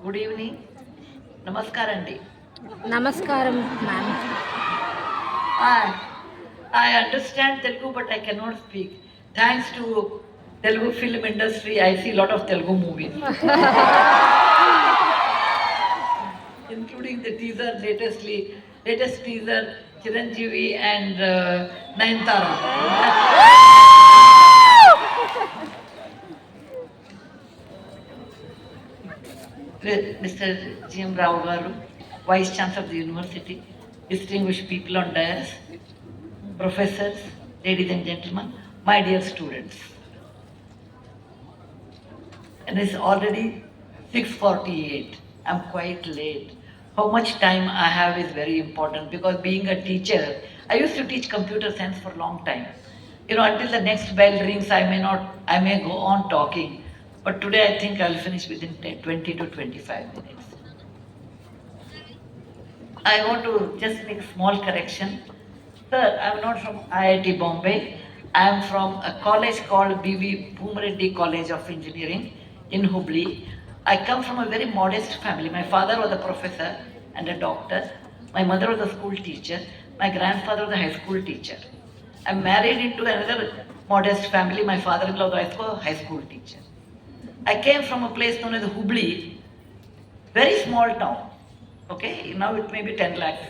Good evening. Namaskar, Andy. Namaskaram, ma'am. I understand Telugu, but I cannot speak. Thanks to Telugu film industry, I see a lot of Telugu movies, including the latest teaser, Chiranjeevi and Nayantara. Mr. G.M. Rao Garu, Vice Chancellor of the University, distinguished people on dais, professors, ladies and gentlemen, my dear students. And it's already 6:48. I'm quite late. How much time I have is very important because being a teacher, I used to teach computer science for a long time. Until the next bell rings, I may go on talking. But today I think I'll finish within 20 to 25 minutes. I want to just make a small correction. Sir, I'm not from IIT Bombay. I'm from a college called B.V. Bhumareddy College of Engineering in Hubli. I come from a very modest family. My father was a professor and a doctor. My mother was a school teacher. My grandfather was a high school teacher. I'm married into another modest family. My father-in-law was also a high school teacher. I came from a place known as Hubli, very small town. Okay, now it may be 10 lakhs.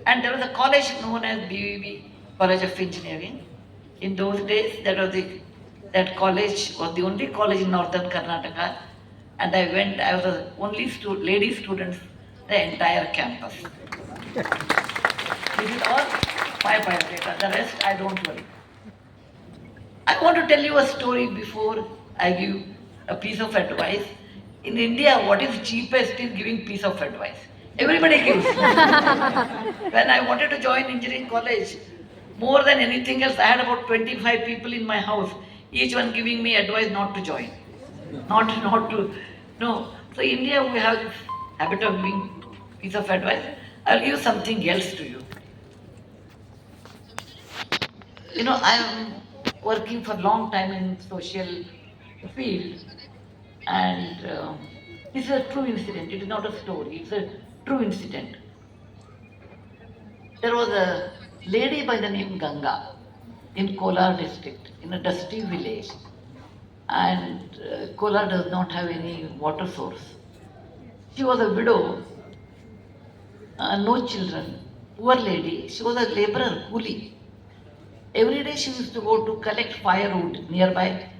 And there was a college known as BVB College of Engineering. In those days, that college was the only college in northern Karnataka, and I was the only lady student in the entire campus. This is all my biodata. The rest I don't worry. I want to tell you a story before I give a piece of advice. In India, what is cheapest is giving piece of advice. Everybody gives. When I wanted to join engineering college, more than anything else, I had about 25 people in my house, each one giving me advice not to join. Not to, no. So India, we have this habit of giving piece of advice. I'll give something else to you. I am working for a long time in social field, and this is a true incident. It is not a story. It's a true incident. There was a lady by the name Ganga in Kolar district, in a dusty village, and Kolar does not have any water source. She was a widow, no children, poor lady. She was a laborer, coolie. Every day she used to go to collect firewood nearby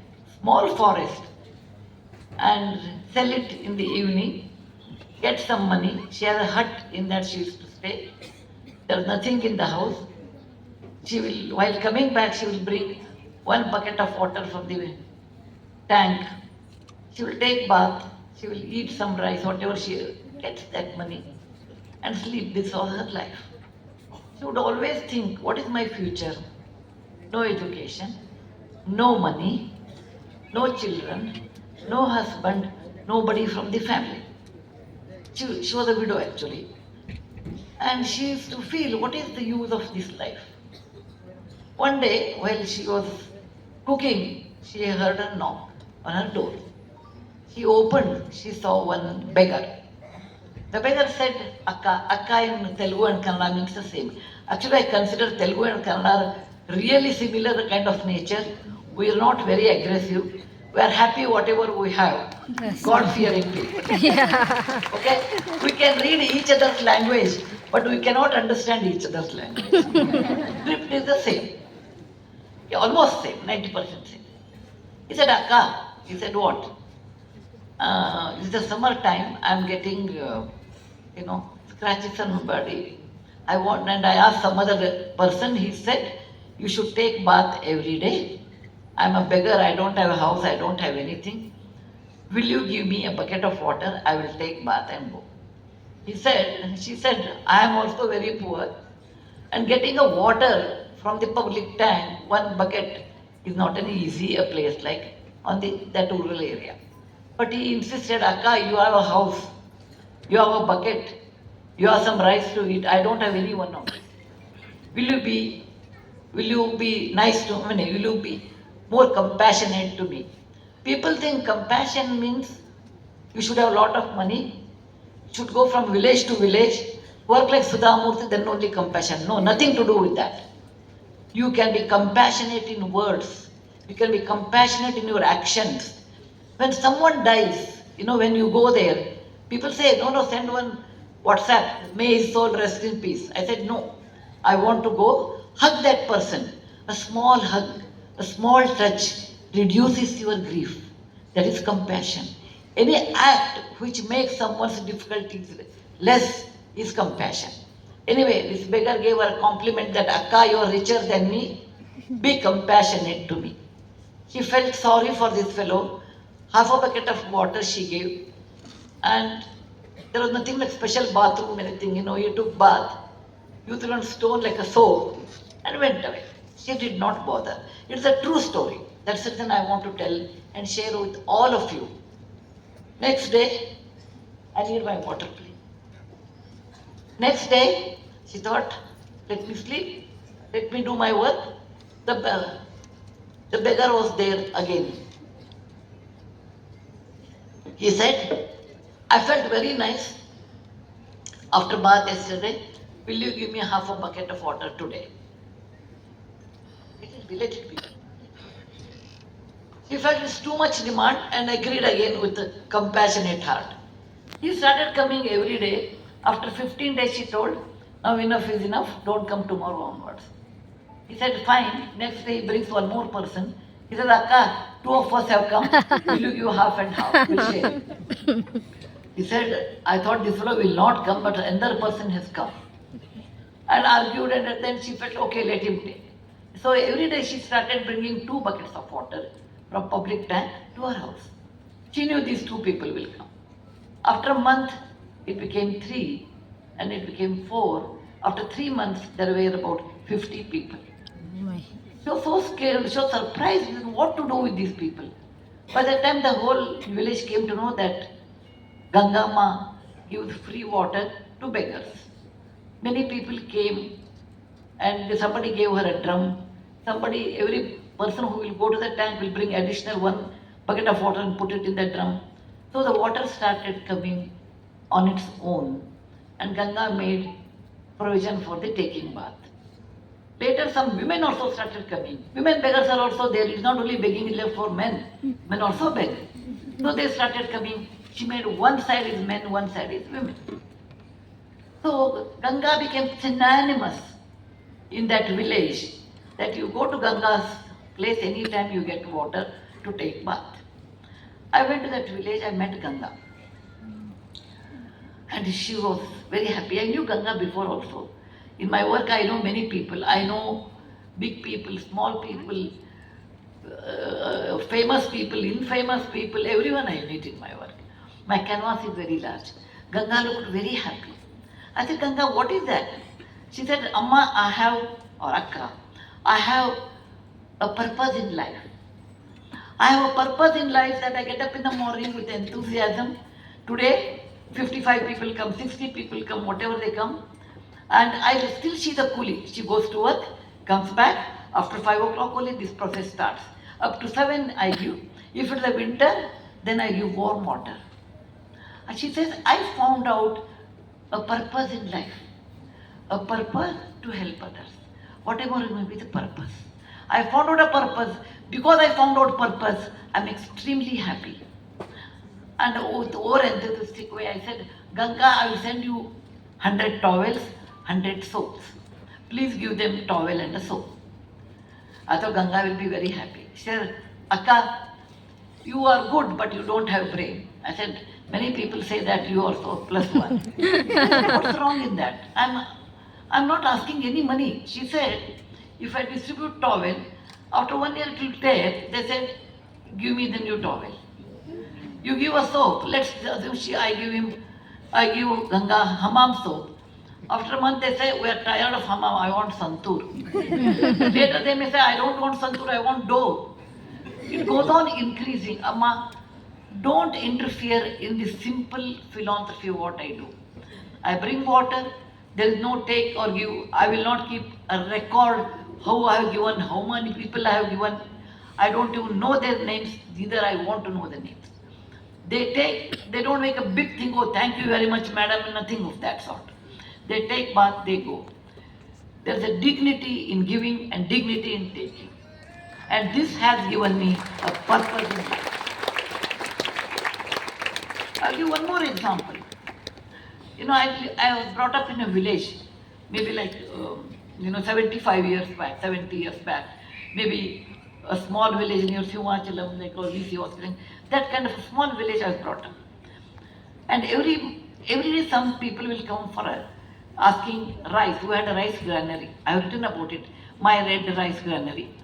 small forest and sell it in the evening, get some money. She had a hut in that she used to stay. There was nothing in the house. While coming back, she will bring one bucket of water from the tank. She will take bath. She will eat some rice, whatever she gets that money, and sleep. This was her life. She would always think, what is my future? No education, no money, no children, no husband, nobody from the family. She was a widow actually. And she used to feel, what is the use of this life? One day, while she was cooking, she heard a knock on her door. She opened, she saw one beggar. The beggar said, Akka. Akka in Telugu and Kannada means the same. Actually, I consider Telugu and Kannada really similar kind of nature. We are not very aggressive. We are happy whatever we have. Yes. God-fearing people. Yeah. Okay? We can read each other's language, but we cannot understand each other's language. Script is the same. Yeah, almost same, 90% same. He said, Akka. He said, what? It's the summer time. I'm getting, scratches on my body. And I asked some other person. He said, you should take bath every day. I'm a beggar. I don't have a house. I don't have anything. Will you give me a bucket of water? I will take bath and go. She said, I am also very poor. And getting a water from the public tank, one bucket, is not an easy a place like on that rural area. But he insisted, Akka, you have a house, you have a bucket, you have some rice to eat. I don't have any one of this. Will you be nice to me? Will you be more compassionate to me? People think compassion means you should have a lot of money, should go from village to village, work like Sudha Murthy, then only compassion. No, nothing to do with that. You can be compassionate in words. You can be compassionate in your actions. When someone dies, when you go there, people say, no, send one WhatsApp, may his soul rest in peace. I said, no, I want to go hug that person. A small hug, a small touch reduces your grief. That is compassion. Any act which makes someone's difficulties less is compassion. Anyway, this beggar gave her a compliment that Akka, you are richer than me. Be compassionate to me. She felt sorry for this fellow. Half a bucket of water she gave. And there was nothing like special bathroom, anything. He took bath, used one stone like a soap, and went away. She did not bother. It's a true story. That's the reason I want to tell and share with all of you. Next day, I need my water, please. Next day, she thought, let me sleep, let me do my work. The beggar was there again. He said, I felt very nice after bath yesterday. Will you give me half a bucket of water today? Let it be. She felt it's too much demand and agreed again with a compassionate heart. He started coming every day. After 15 days, she told, now enough is enough, don't come tomorrow onwards. He said, fine. Next day, he brings one more person. He said, Akka, two of us have come. Will you give half and half? We'll share. He said, I thought this fellow will not come, but another person has come. And argued, and then she felt, okay, let him take. So every day she started bringing 2 buckets of water from public tank to her house. She knew these 2 people will come. After a month, it became 3, and it became 4. After 3 months, there were about 50 people. She was so scared, she was surprised what to do with these people. By the time the whole village came to know that Ganga Ma gives free water to beggars. Many people came and somebody gave her a drum. Every person who will go to the tank will bring additional 1 bucket of water and put it in the drum. So the water started coming on its own, and Ganga made provision for the taking bath. Later some women also started coming. Women beggars are also there. It's not only begging left for men. Men also beg. So they started coming. She made one side is men, one side is women. So Ganga became synonymous in that village, that you go to Ganga's place anytime you get water to take bath. I went to that village, I met Ganga. And she was very happy. I knew Ganga before also. In my work, I know many people. I know big people, small people, famous people, infamous people, everyone I meet in my work. My canvas is very large. Ganga looked very happy. I said, Ganga, what is that? She said, Amma, or Akka, I have a purpose in life. I have a purpose in life that I get up in the morning with enthusiasm. Today, 55 people come, 60 people come, whatever they come. And I still see the coolie. She goes to work, comes back. After 5 o'clock only this process starts. Up to 7 I give. If it's a winter, then I give warm water. And she says, I found out a purpose in life. A purpose to help others. Whatever it may be the purpose. I found out a purpose. Because I found out purpose, I'm extremely happy. And with over enthusiastic way, I said, Ganga, I will send you 100 towels, 100 soaps. Please give them towel and a soap. I thought Ganga will be very happy. She said, Akka, you are good, but you don't have brain. I said, many people say that you also +1. I said, what's wrong in that? I'm not asking any money. She said, if I distribute towel, after 1 year it will tear. They said, give me the new towel. You give a soap. Let's assume I give Ganga hammam soap. After a month they say, we are tired of hammam, I want santoor. Later they may say, I don't want santoor, I want dough. It goes on increasing. Amma, don't interfere in the simple philanthropy what I do. I bring water, there is no take or give. I will not keep a record how I have given, how many people I have given. I don't even know their names, neither I want to know their names. They don't make a big thing, oh, thank you very much, madam, nothing of that sort. They take bath, they go. There's a dignity in giving and dignity in taking. And this has given me a purpose in life. I'll give one more example. I was brought up in a village, maybe like, 75 years back, 70 years back, maybe a small village near Simachalam, like VC Hospital. That kind of a small village I was brought up. And every day some people will come for asking rice. We had a rice granary. I have written about it, my red rice granary.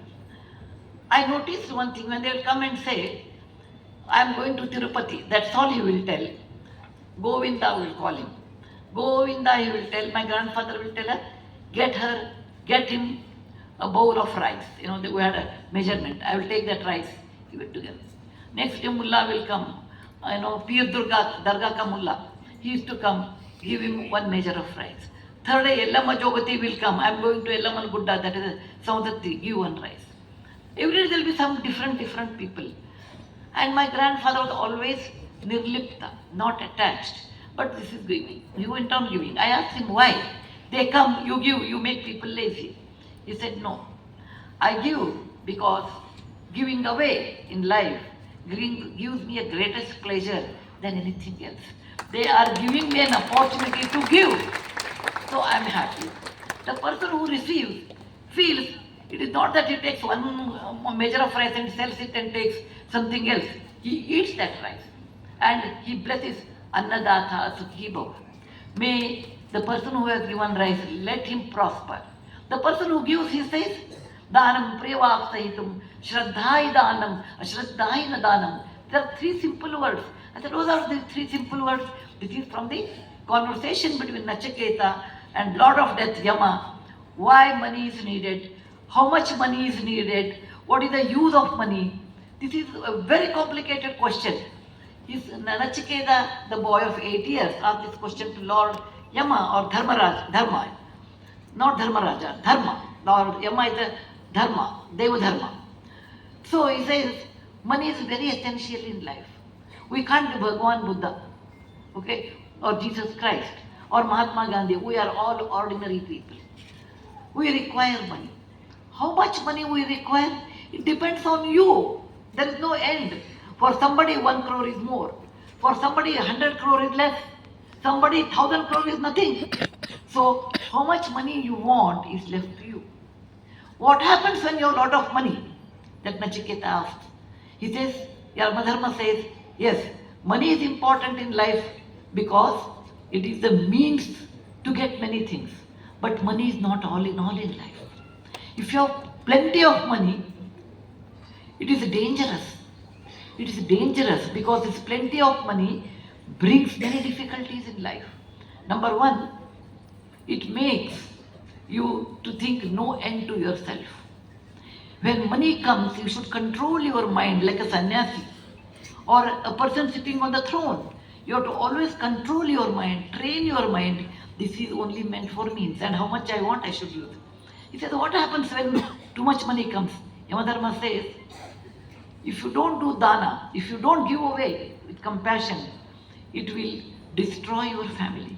I noticed one thing, when they will come and say, I am going to Tirupati, that's all he will tell. Govinda will call him. Govinda, he will tell, my grandfather will tell her, get him a bowl of rice. We had a measurement. I will take that rice, give it to them. Next day Mullah will come. Pir Durga, Darga ka Mullah. He used to come, give him one measure of rice. Third day, Yellama Jogati will come. I am going to Yellamal Gudda, that is Saudati, give one rice. Every day there will be some different people. And my grandfather was always nirlipta, not attached. But this is giving. He went on giving. I asked him why. They come, you give, you make people lazy. He said, no. I give because giving away in life gives me a greatest pleasure than anything else. They are giving me an opportunity to give. So I am happy. The person who receives feels it is not that he takes one measure of rice and sells it and takes something else. He eats that rice and he blesses Annadatha Sukhi Bhava. May the person who has given rice, let him prosper. The person who gives, he says, Danam Priyavak Sahitum, Shraddhai Danam, Ashraddhai Nadanam. There are three simple words. I said, those are the three simple words. This is from the conversation between Nachiketa and Lord of Death Yama. Why money is needed, how much money is needed, what is the use of money. This is a very complicated question. Nachiketa, the boy of 8 years, asked this question to Lord Yama or Dharma, not Dharmaraja, Dharma. Lord Yama is a Dharma, Deva Dharma. So he says, money is very essential in life. We can't be Bhagwan Buddha, okay, or Jesus Christ, or Mahatma Gandhi. We are all ordinary people. We require money. How much money we require? It depends on you. There is no end. For somebody 1 crore is more. For somebody 100 crore is less. Somebody 1,000 crore is nothing. So how much money you want is left to you. What happens when you have a lot of money? That Nachiketa asked. He says, Yamadharma says, yes, money is important in life because it is the means to get many things. But money is not all in life. If you have plenty of money, it is dangerous. It is dangerous because this plenty of money brings many difficulties in life. Number one, it makes you to think no end to yourself. When money comes, you should control your mind like a sannyasi or a person sitting on the throne. You have to always control your mind, train your mind. This is only meant for means, and how much I want I should use. He says, what happens when too much money comes? Yamadharma says, if you don't do dana, if you don't give away with compassion, it will destroy your family.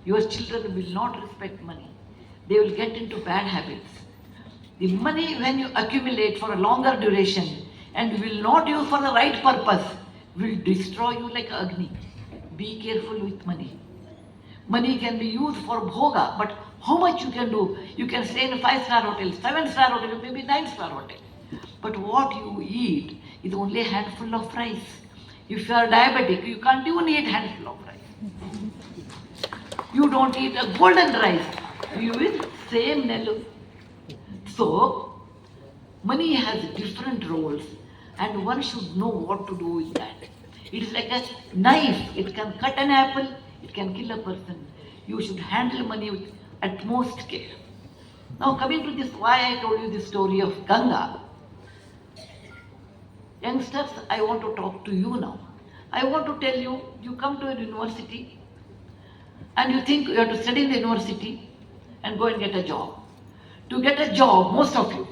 Your children will not respect money. They will get into bad habits. The money, when you accumulate for a longer duration and will not use for the right purpose, will destroy you like Agni. Be careful with money. Money can be used for bhoga, but how much you can do? You can stay in a 5-star hotel, 7-star hotel, maybe 9-star hotel. But what you eat is only a handful of rice. If you are diabetic, you can't even eat a handful of rice. You don't eat a golden rice. You eat same nelu. So, money has different roles and one should know what to do with that. It is like a knife. It can cut an apple, it can kill a person. You should handle money with utmost care. Now coming to this, why I told you this story of Ganga. Youngsters, I want to talk to you now. I want to tell you, you come to a university and you think you have to study in the university and go and get a job. To get a job, most of you,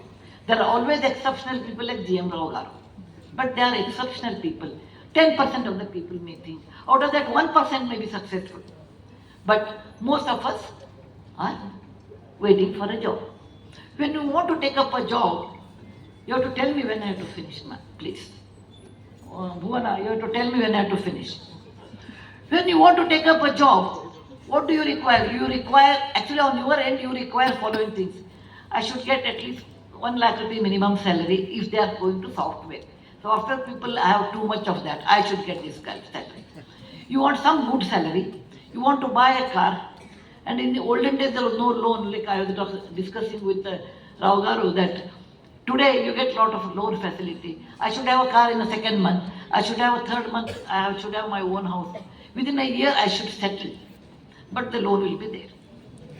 There are always exceptional people like GM Rao Garu. But they are exceptional people. 10% of the people may think. Out of that, 1% may be successful. But most of us are waiting for a job. When you want to take up a job, you have to tell me when I have to finish, please. Bhuvana, you have to tell me when I have to finish. When you want to take up a job, what do you require? You require, actually on your end, you require following things. I should get at least 1 lakh rupee minimum salary if they are going to software. Software people have too much of that. I should get this kind of salary. You want some good salary. You want to buy a car. And in the olden days, there was no loan. Like I was discussing with Rao Garu that today you get a lot of loan facility. I should have a car in the second month. I should have a third month. I should have my own house. Within a year, I should settle. But the loan will be there.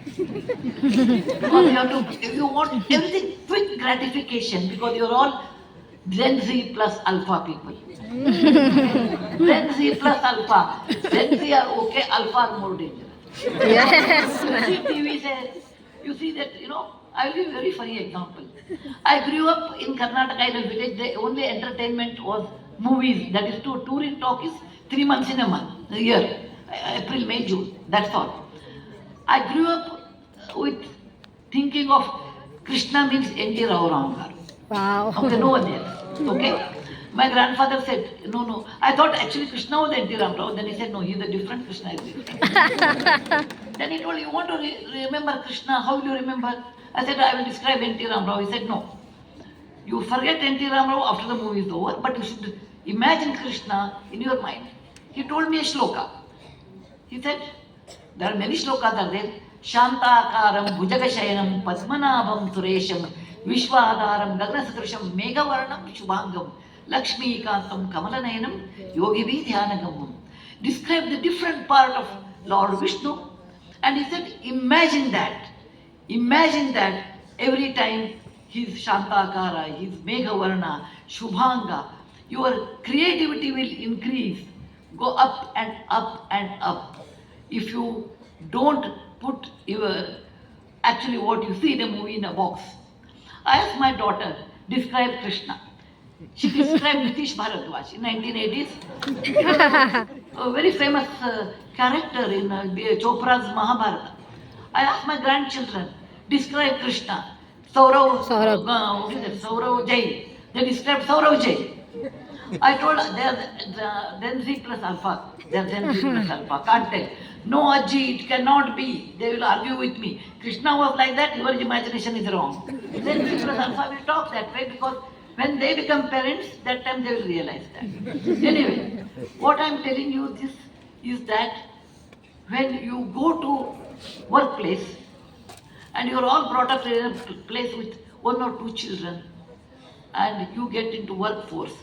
Because you have to, if you want everything quick gratification, because you're all Gen Z plus Alpha people. Gen Z plus Alpha. Gen Z are okay, Alpha are more dangerous. Yes, You ma'am. see TV says, you see that, I will give a very funny example. I grew up in Karnataka in a village, the only entertainment was movies, that is to touring talk is 3 months in a year, April, May, June, that's all. I grew up with thinking of Krishna means N.T. Rao Garu. Wow. Okay, no one else. Okay. My grandfather said, no. I thought actually Krishna was N.T. Rao. Then he said, no, he's a different Krishna. Is different. Then he told, you want to remember Krishna? How will you remember? I said, I will describe N.T. Rao. He said, no. You forget N.T. Rao after the movie is over, but you should imagine Krishna in your mind. He told me a shloka. He said, there are many shlokas are there. Shantakaram Bhujagashayanam Padmanabham Suresham Vishwadaram Gaganasakrusham Megavaranam Shubhangam Lakshmi Kantam Kamalanayanam Yogivi Dhyanagam. Describe the different part of Lord Vishnu. And he said, imagine that every time his Shantakara, his Meghavarna, Shubhanga, your creativity will increase, go up and up and up. If you don't put actually what you see in a movie in a box. I asked my daughter, describe Krishna. She described Nitish Bharadwaj in 1980s. He was a very famous character in Chopra's Mahabharata. I asked my grandchildren, describe Krishna. Saurav, Saurav. what is it? Saurav Jain. They described Saurav Jain. I told her, they are Gen Z plus Alpha. They are Gen Z plus Alpha. Can't tell. No, Ajji, it cannot be. They will argue with me. Krishna was like that, your imagination is wrong. Gen Z plus Alpha will talk that way because when they become parents, that time they will realize that. Anyway, what I am telling you this is that when you go to workplace and you are all brought up in a place with 1 or 2 children and you get into workforce,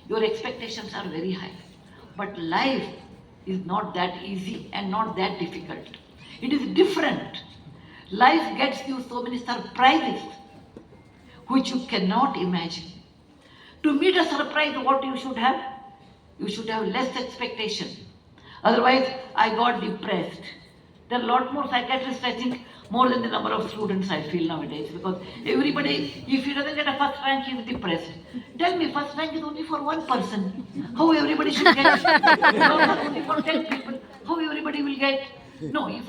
your expectations are very high. But life is not that easy and not that difficult. It is different. Life gets you so many surprises which you cannot imagine. To meet a surprise, what you should have? You should have less expectation. Otherwise, I got depressed. There are a lot more psychiatrists, I think, more than the number of students I feel nowadays. Because everybody, if he doesn't get a first rank, he is depressed. Tell me, first rank is only for 1 person. How everybody should get it? No, only for 10 people. How everybody will get? No, if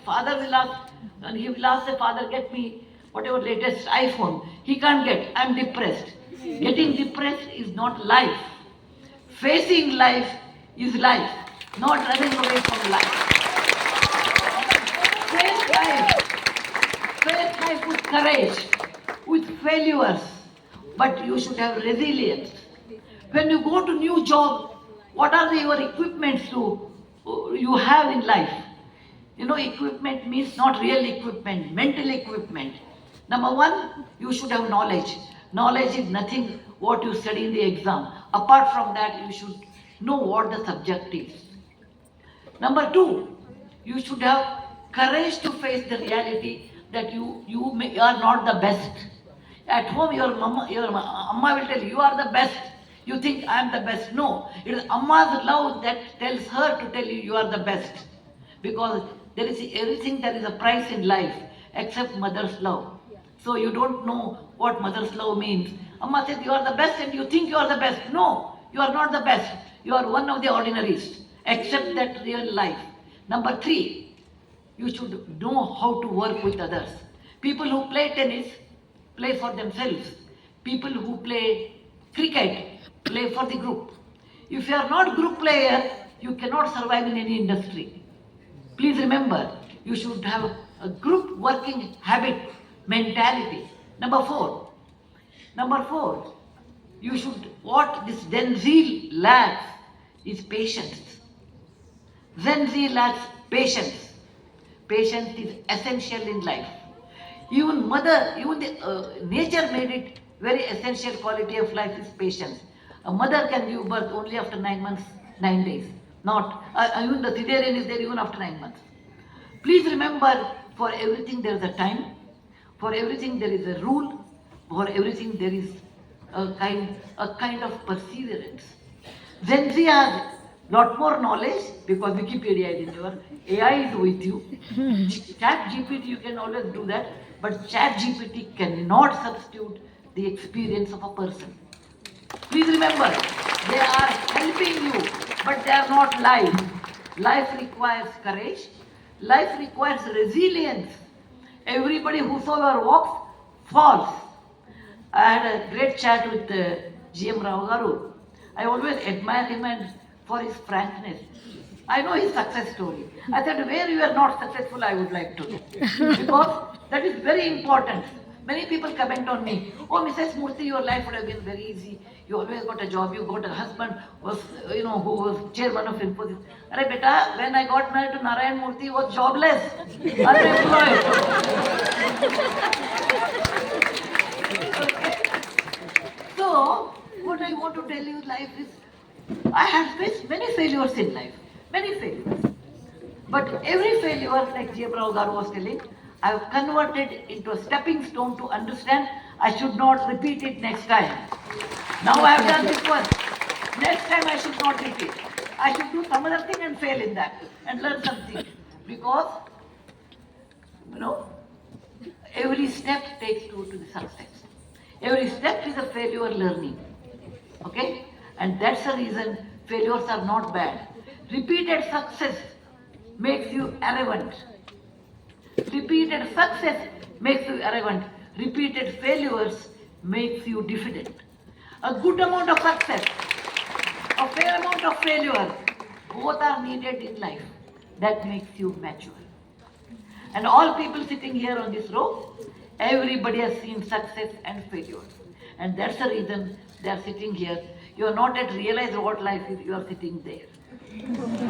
father will ask, and he will ask the father, get me whatever latest iPhone. He can't get. I'm depressed. Getting depressed is not life. Facing life is life, not running away from life. Face life with courage, with failures, but you should have resilience. When you go to new job, what are your equipments you have in life? Equipment means not real equipment, mental equipment. Number 1, you should have knowledge. Knowledge is nothing what you study in the exam. Apart from that, you should know what the subject is. Number 2, you should have courage to face the reality that you are not the best. At home, your amma will tell you are the best. You think I am the best. No, it is Amma's love that tells her to tell you are the best. Because there is a price in life except mother's love. So you don't know what mother's love means. Amma says you are the best and you think you are the best. No, you are not the best. You are one of the ordinaries. Accept that real life. Number 3, you should know how to work with others. People who play tennis play for themselves. People who play cricket play for the group. If you are not group player, you cannot survive in any industry. Please remember, you should have a group working habit, mentality. Number four, you should, what this Gen Z lacks is patience. Gen Z lacks patience. Patience is essential in life. Even nature made it very essential quality of life is patience. A mother can give birth only after 9 months, 9 days. Not, even the cesarean is there even after 9 months. Please remember, for everything there is a time, for everything there is a rule, for everything there is a kind of perseverance. Gen Z has lot more knowledge because Wikipedia is in your AI is with you. Chat GPT you can always do that, but Chat GPT cannot substitute the experience of a person. Please remember, they are helping you, but they are not life. Life requires courage. Life requires resilience. Everybody whosoever walks falls. I had a great chat with GM Rao Garu. I always admire him and for his frankness. I know his success story. I said, where you are not successful, I would like to know. Because that is very important. Many people comment on me, oh, Mrs. Murthy, your life would have been very easy. You always got a job, you got a husband who was chairman of infosys. Arey beta, when I got married to Narayan Murthy, he was jobless, unemployed. So, what I want to tell you, life is, I have faced many failures in life, many failures. But every failure, like J. Rao Garu was telling, I have converted into a stepping stone to understand I should not repeat it next time. Now I have done this one. Next time I should not repeat. I should do some other thing and fail in that and learn something. Because, every step takes you to the success. Every step is a failure learning. Okay? And that's the reason failures are not bad. Repeated success makes you arrogant. Repeated success makes you arrogant. Repeated failures makes you diffident. A good amount of success, a fair amount of failure, both are needed in life. That makes you mature. And all people sitting here on this row, everybody has seen success and failure. And that's the reason they are sitting here. You are not yet realized what life is, you are sitting there.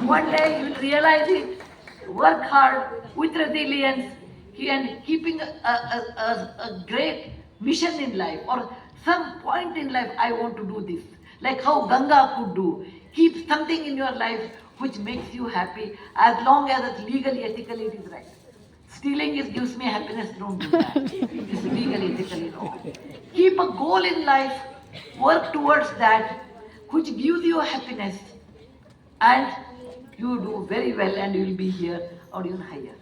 One day you will realize it. Work hard with resilience and keeping a great mission in life or some point in life, I want to do this. Like how Ganga could do. Keep something in your life which makes you happy as long as it's legally, ethically it is right. Stealing gives me happiness, don't do that. It's legally, ethically wrong. Keep a goal in life, work towards that which gives you happiness, and you do very well and you will be here or even higher.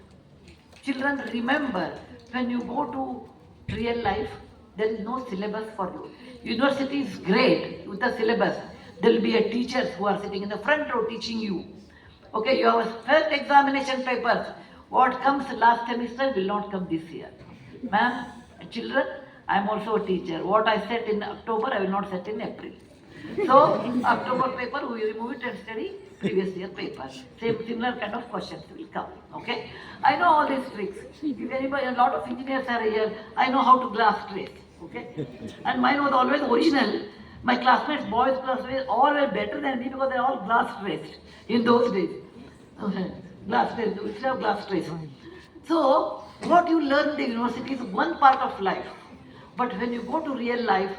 Children, remember, when you go to real life, there is no syllabus for you. University is great with the syllabus. There will be a teachers who are sitting in the front row teaching you. Okay, you have a first examination papers. What comes last semester will not come this year. Ma'am, children, I am also a teacher. What I set in October, I will not set in April. So, October paper, we remove it and study previous year paper. Similar kind of questions will come. Okay? I know all these tricks. If anybody, a lot of engineers are here, I know how to glass trace. Okay? And mine was always original. My classmates, boys' classmates, all were better than me because they all glass traced in those days. Okay. Glass trace, we still have glass trace. So, what you learn in the university is one part of life. But when you go to real life,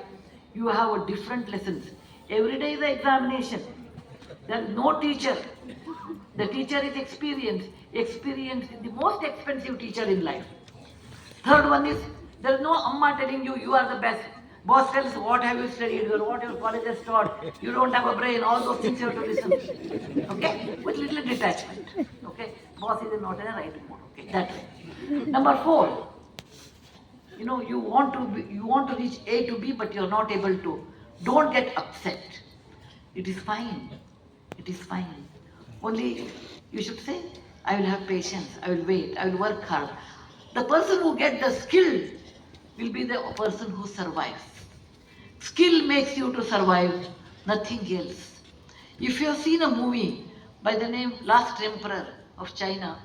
you have a different lessons. Every day is an examination. There is no teacher. The teacher is experience. Experience is the most expensive teacher in life. Third one is, there is no amma telling you, you are the best. Boss tells what have you studied, or what your college has taught. You don't have a brain, all those things you have to listen. Okay? With little detachment. Okay? Boss is not in a right mood. Okay? That's it. Number 4. you want to reach A to B, but you're not able to. Don't get upset. It is fine. It is fine. Only you should say, I will have patience, I will wait, I will work hard. The person who gets the skill will be the person who survives. Skill makes you to survive, nothing else. If you have seen a movie by the name Last Emperor of China,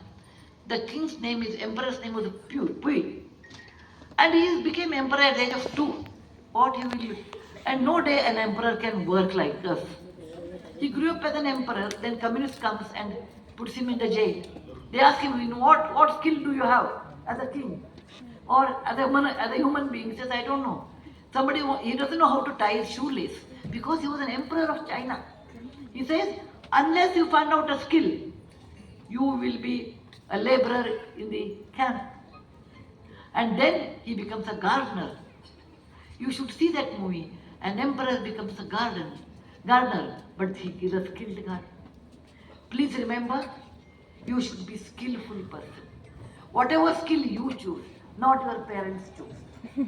the king's name is, emperor's name was Pui. And he became emperor at the age of 2. What he will, and no day an emperor can work like us. He grew up as an emperor, then communist comes and puts him in the jail. They ask him, what skill do you have as a king? Or as a human being? He says, I don't know. He doesn't know how to tie his shoelace because he was an emperor of China. He says, unless you find out a skill, you will be a laborer in the camp. And then he becomes a gardener. You should see that movie. An emperor becomes a gardener, but he is a skilled gardener. Please remember, you should be skillful person. Whatever skill you choose, not your parents choose.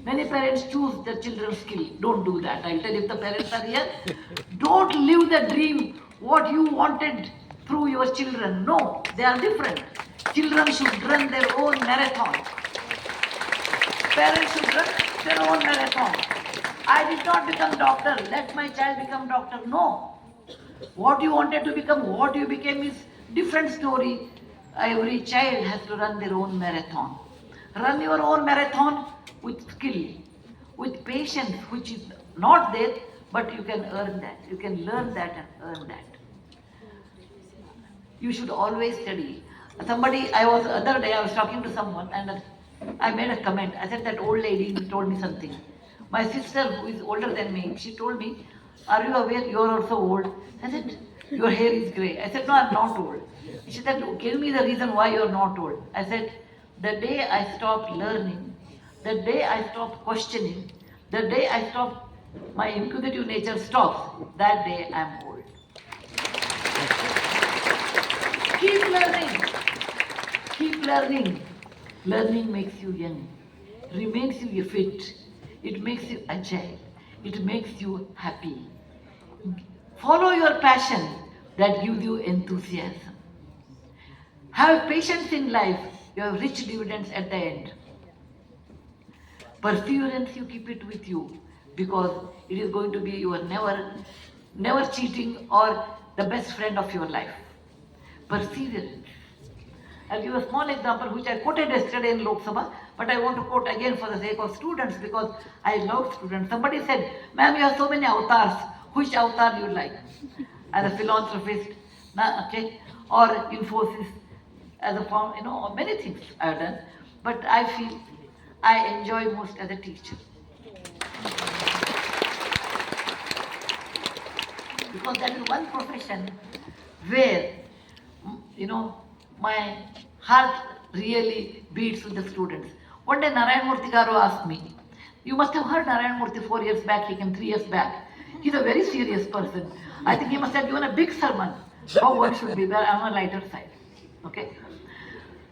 Many parents choose their children's skill. Don't do that. I'll tell you, if the parents are here, don't live the dream what you wanted through your children. No, they are different. Children should run their own marathon. Parents should run their own marathon. I did not become doctor. Let my child become doctor. No. What you wanted to become, what you became is different story. Every child has to run their own marathon. Run your own marathon with skill, with patience, which is not there, but you can earn that. You can learn that and earn that. You should always study. Other day I was talking to someone and I made a comment. I said, that old lady told me something. My sister, who is older than me, she told me, are you aware you are also old? I said, your hair is grey. I said, no, I'm not old. She said, give me the reason why you are not old. I said, the day I stop learning, the day I stop questioning, the day I stop, my inquisitive nature stops, that day I'm old. Keep learning. Keep learning. Learning makes you young, remains you fit, it makes you agile, it makes you happy. Follow your passion that gives you enthusiasm. Have patience in life, you have rich dividends at the end. Perseverance, you keep it with you because it is going to be your never cheating or the best friend of your life. Perseverance. I'll give a small example which I quoted yesterday in Lok Sabha, but I want to quote again for the sake of students because I love students. Somebody said, ma'am, you have so many avatars. Which avatar you like? As a philanthropist, okay, or infosys, as a many things I have done. But I feel I enjoy most as a teacher. Because that is one profession where, my heart really beats with the students. One day Narayan Murthy Garu asked me, you must have heard Narayan Murthy 4 years back, he came 3 years back. He's a very serious person. I think he must have given a big sermon, how one should be, where I'm on a lighter side. Okay?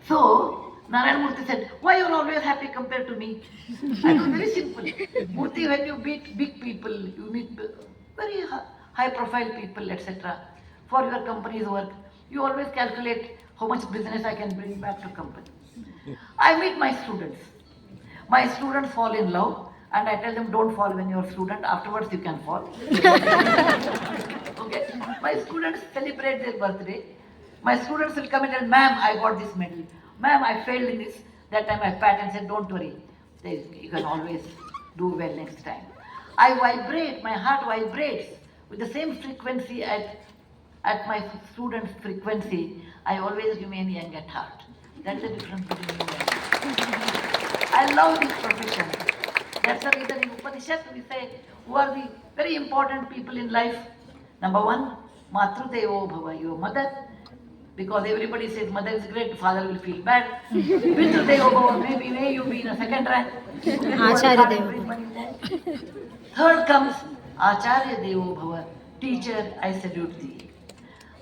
So, Narayan Murthy said, why you are always happy compared to me? I was very simple. Murthy, when you meet big people, you meet very high profile people, etc. for your company's work, you always calculate how much business I can bring back to company. I meet my students. My students fall in love and I tell them don't fall when you're a student, afterwards you can fall. Okay. My students celebrate their birthday. My students will come and tell, ma'am, I got this medal. Ma'am, I failed in this. That time I pat and said, don't worry. You can always do well next time. I vibrate, my heart vibrates with the same frequency at my students' frequency. I always remain young at heart. That's the difference between you and me. I love this profession. That's the reason in Upanishad we say, who are the very important people in life? Number one, Matru Devo Bhava, your mother. Because everybody says mother is great, father will feel bad. Pitru Devo Bhava, maybe may you be in a second rank. Acharya Devo. Third comes Acharya Devo Bhava, teacher, I salute thee.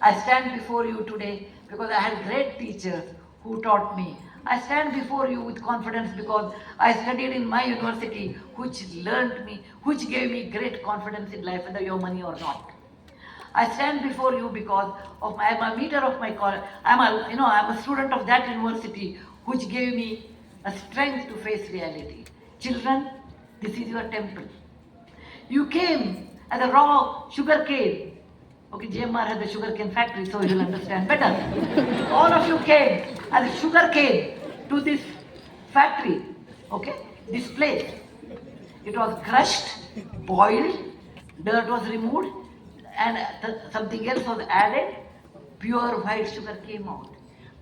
I stand before you today because I had great teachers who taught me. I stand before you with confidence because I studied in my university, which gave me great confidence in life, whether you have money or not. I stand before you because I'm a meter of my college. I'm a student of that university, which gave me a strength to face reality. Children, this is your temple. You came as a raw sugar cane. Okay, GMR has a sugar cane factory, so you'll understand better. All of you came as a sugar cane to this factory, okay, this place. It was crushed, boiled, dirt was removed, and something else was added. Pure white sugar came out.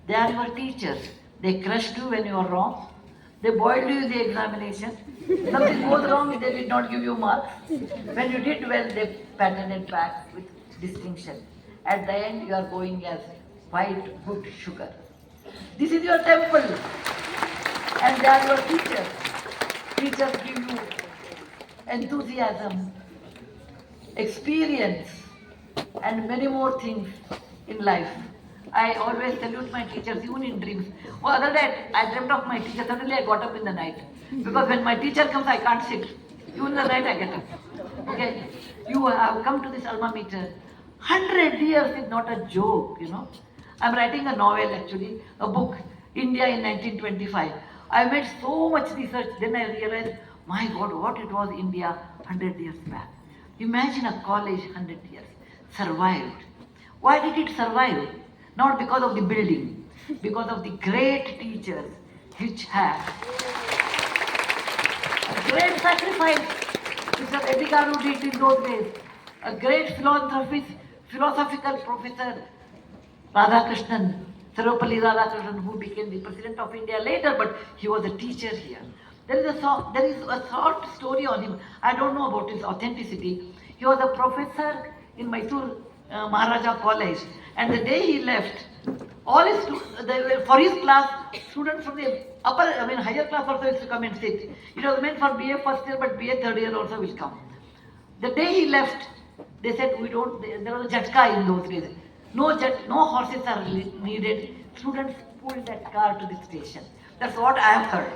They are your teachers. They crushed you when you were wrong. They boiled you in the examination. Something goes wrong, they did not give you marks. When you did well, they patted it back with distinction. At the end, you are going as white good sugar. This is your temple, and they are your teachers. Teachers give you enthusiasm, experience, and many more things in life. I always salute my teachers, even in dreams. Well, other day, I dreamt of my teacher. Suddenly, I got up in the night. Because when my teacher comes, I can't sit. Even in the night, I get up. Okay? You have come to this alma mater. 100 years is not a joke, you know. I'm writing a novel, actually, a book, India in 1925. I made so much research, then I realized, my God, what it was India 100 years back. Imagine a college 100 years, survived. Why did it survive? Not because of the building, because of the great teachers which had a great sacrifice, which was Edgar did in those days. A great philosophical professor, Radhakrishnan, Sarvapalli Radhakrishnan, who became the president of India later, but he was a teacher here. There is a short story on him. I don't know about his authenticity. He was a professor in Mysore Maharaja College, and the day he left, all his for his class, students from the higher class also used to come and sit. It was meant for BA first year, but BA third year also will come. The day he left, they said we don't. There was a jatka in those days. No horses are needed. Students pulled that car to the station. That's what I have heard.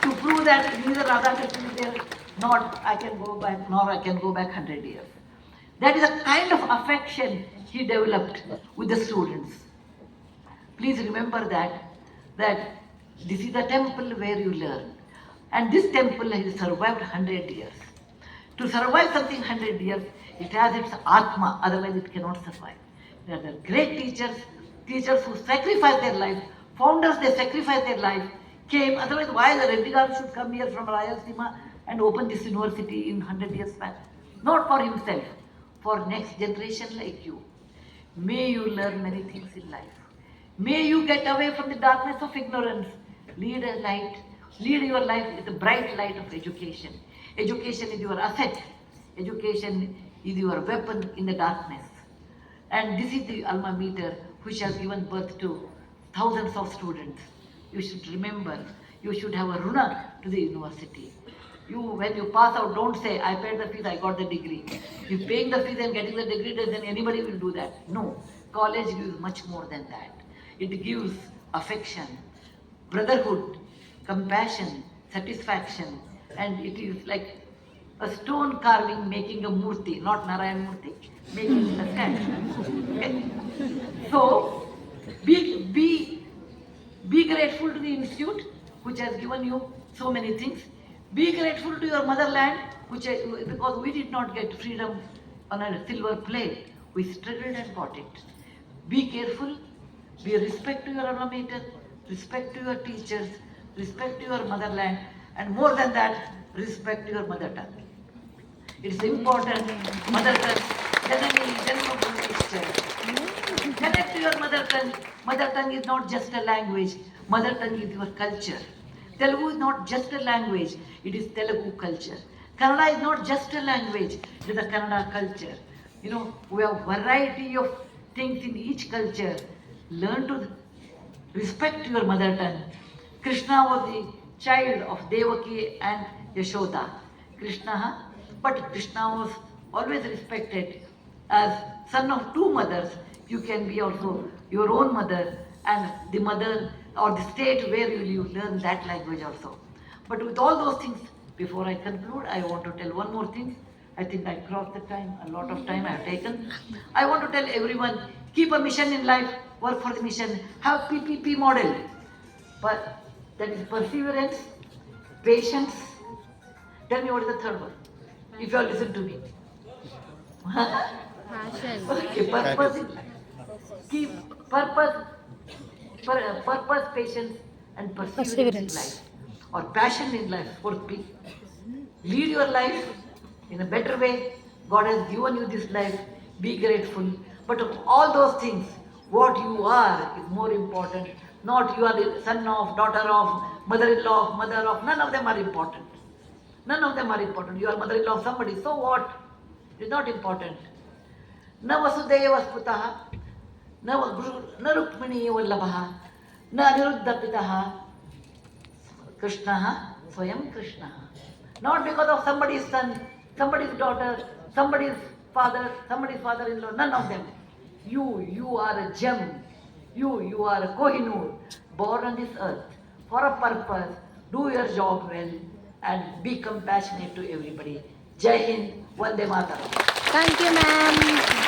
To prove that neither Radhakrishnan is there, not I can go back, nor I can go back 100 years. That is a kind of affection he developed with the students. Please remember that this is the temple where you learn. And this temple has survived 100 years. To survive something 100 years, it has its Atma, otherwise it cannot survive. There are great teachers who sacrificed their life, founders, they sacrificed their life, came, otherwise why the Reddy should come here from Rayalaseema and open this university in 100 years back? Not for himself, for next generation like you. May you learn many things in life. May you get away from the darkness of ignorance. Lead your life with the bright light of education. Education is your asset. Education is your weapon in the darkness. And this is the alma mater which has given birth to thousands of students. You should remember, you should have a runa to the university. When you pass out, don't say, I paid the fees, I got the degree. If paying the fees and getting the degree, then anybody will do that. No, college gives much more than that. It gives affection, brotherhood, compassion, satisfaction, and it is like a stone carving making a murti, not Narayan Murti, making a stand. Okay? So, be grateful to the institute which has given you so many things. Be grateful to your motherland, because we did not get freedom on a silver plate. We struggled and got it. Be careful, be respect to your alma mater, respect to your teachers, respect to your motherland, and more than that, respect to your mother tongue. It's important, mother tongue, connect to your mother tongue. Mother tongue is not just a language, mother tongue is your culture. Telugu is not just a language, it is Telugu culture. Kannada is not just a language, it is a Kannada culture. You know, we have variety of things in each culture. Learn to respect your mother tongue. Krishna was the child of Devaki and Yashoda. But Krishna was always respected as son of two mothers. You can be also your own mother and the mother or the state where you learn that language also. But with all those things, before I conclude, I want to tell one more thing. I think I crossed the time, a lot of time I have taken. I want to tell everyone, keep a mission in life, work for the mission, have PPP model. But that is perseverance, patience. Tell me what is the third one, if you all listen to me. Passion. Okay, purpose in life. Keep purpose, purpose, patience, and perseverance in Perseverance. life, or passion in life. Both please lead your life in a better way. God has given you this life. Be grateful. But of all those things, what you are is more important. Not you are the son of, daughter of, mother-in-law of, mother of. None of them are important. None of them are important. You are mother-in-law of somebody. So what? It is not important. न वसुदेव स्पुतः न रुक्मिणी वल्लभः न अनिरुद्ध पितः कृष्णः स्वयं कृष्णः. Not because of somebody's son, somebody's daughter, somebody's father-in-law, none of them. You are a gem. You are a Kohinoor, born on this earth for a purpose. Do your job well and be compassionate to everybody. Jai Hind, Vande Mataram. Thank you, ma'am.